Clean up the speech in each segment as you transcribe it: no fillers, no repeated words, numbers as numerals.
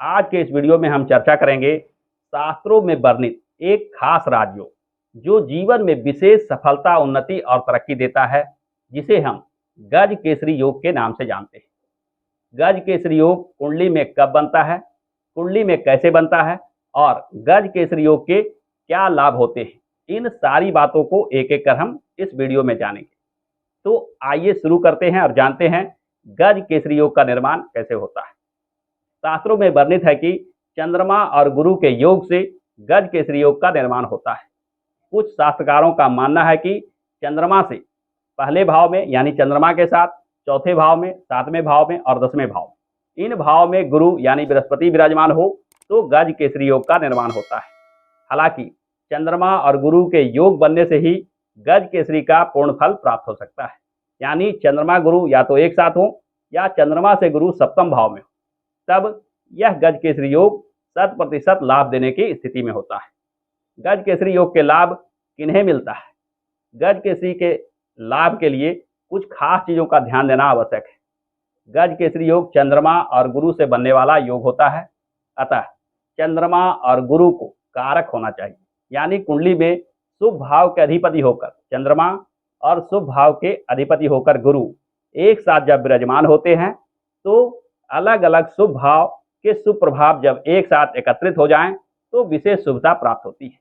आज के इस वीडियो में हम चर्चा करेंगे शास्त्रों में वर्णित एक खास राजयोग जो जीवन में विशेष सफलता, उन्नति और तरक्की देता है, जिसे हम गज केसरी योग के नाम से जानते हैं। गज केसरी योग कुंडली में कब बनता है, कुंडली में कैसे बनता है और गज केसरी योग के क्या लाभ होते हैं, इन सारी बातों को एक एक कर हम इस वीडियो में जानेंगे। तो आइए शुरू करते हैं और जानते हैं गज केसरी योग का निर्माण कैसे होता है। शास्त्रों में वर्णित है कि चंद्रमा और गुरु के योग से गज केसरी योग का निर्माण होता है। कुछ शास्त्रकारों का मानना है कि चंद्रमा से पहले भाव में यानी चंद्रमा के साथ चौथे भाव में, सातवें भाव में और 10वें भाव में, इन भाव में गुरु यानी बृहस्पति विराजमान हो तो गज केसरी योग का निर्माण होता है। हालांकि चंद्रमा और गुरु के योग बनने से ही गज केसरी का पूर्ण फल प्राप्त हो सकता है, यानी चंद्रमा गुरु या तो एक साथ हो या चंद्रमा से गुरु सप्तम भाव में हो, तब यह गज केसरी योग 100% लाभ देने की स्थिति में होता है। गज केसरी योग के लाभ किन्हें मिलता है? गज केसरी के लाभ के लिए कुछ खास चीजों का ध्यान देना आवश्यक है। गज केसरी योग चंद्रमा और गुरु से बनने वाला योग होता है, अतः चंद्रमा और गुरु को कारक होना चाहिए, यानी कुंडली में शुभ भाव के अधिपति होकर चंद्रमा और शुभ भाव के अधिपति होकर गुरु एक साथ जब विराजमान होते हैं तो अलग अलग शुभ भाव के शुभ प्रभाव जब एक साथ एकत्रित हो जाएं तो विशेष शुभता प्राप्त होती है।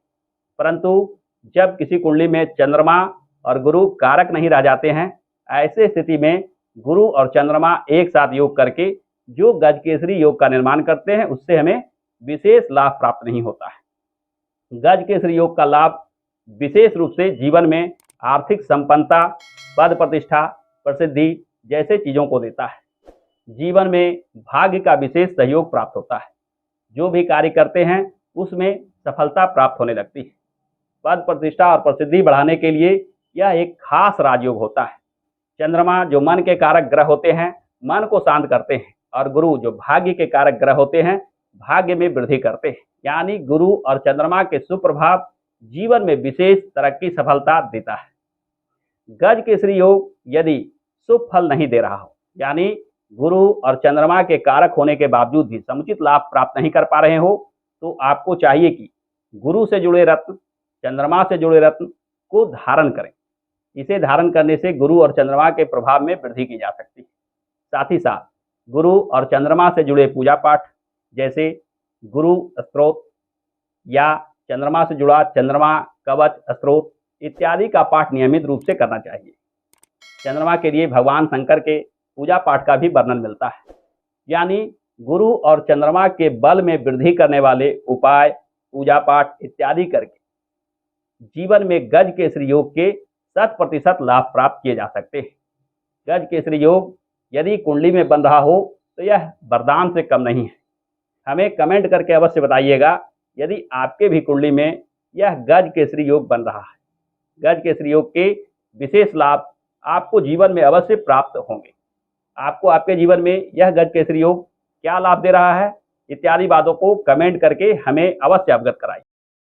परंतु जब किसी कुंडली में चंद्रमा और गुरु कारक नहीं रह जाते हैं, ऐसे स्थिति में गुरु और चंद्रमा एक साथ योग करके जो गज केसरी योग का निर्माण करते हैं, उससे हमें विशेष लाभ प्राप्त नहीं होता है। गज केसरी योग का लाभ विशेष रूप से जीवन में आर्थिक संपन्नता, पद प्रतिष्ठा, प्रसिद्धि जैसे चीजों को देता है। जीवन में भाग्य का विशेष सहयोग प्राप्त होता है। जो भी कार्य करते हैं उसमें सफलता प्राप्त होने लगती है। पद प्रतिष्ठा और प्रसिद्धि बढ़ाने के लिए यह एक खास राजयोग होता है। चंद्रमा जो मन के कारक ग्रह होते हैं, मन को शांत करते हैं, और गुरु जो भाग्य के कारक ग्रह होते हैं, भाग्य में वृद्धि करते हैं। यानी गुरु और चंद्रमा के सुप्रभाव जीवन में विशेष तरक्की, सफलता देता है। गज केसरी योग यदि शुभ फल नहीं दे रहा हो, यानी गुरु और चंद्रमा के कारक होने के बावजूद भी समुचित लाभ प्राप्त नहीं कर पा रहे हो, तो आपको चाहिए कि गुरु से जुड़े रत्न, चंद्रमा से जुड़े रत्न को धारण करें। इसे धारण करने से गुरु और चंद्रमा के प्रभाव में वृद्धि की जा सकती है। साथ ही साथ गुरु और चंद्रमा से जुड़े पूजा पाठ, जैसे गुरु स्तोत्र या चंद्रमा से जुड़ा चंद्रमा कवच स्तोत्र इत्यादि का पाठ नियमित रूप से करना चाहिए। चंद्रमा के लिए भगवान शंकर के पूजा पाठ का भी वर्णन मिलता है। यानी गुरु और चंद्रमा के बल में वृद्धि करने वाले उपाय, पूजा पाठ इत्यादि करके जीवन में गज केसरी योग के 100% लाभ प्राप्त किए जा सकते हैं। गज केसरी योग यदि कुंडली में बन रहा हो तो यह वरदान से कम नहीं है। हमें कमेंट करके अवश्य बताइएगा यदि आपके भी कुंडली में यह गज केसरी योग बन रहा है। गज केसरी योग के विशेष लाभ आपको जीवन में अवश्य प्राप्त होंगे। आपको आपके जीवन में यह गज केसरी योग क्या लाभ दे रहा है, इत्यादि बातों को कमेंट करके हमें अवश्य अवगत कराइए।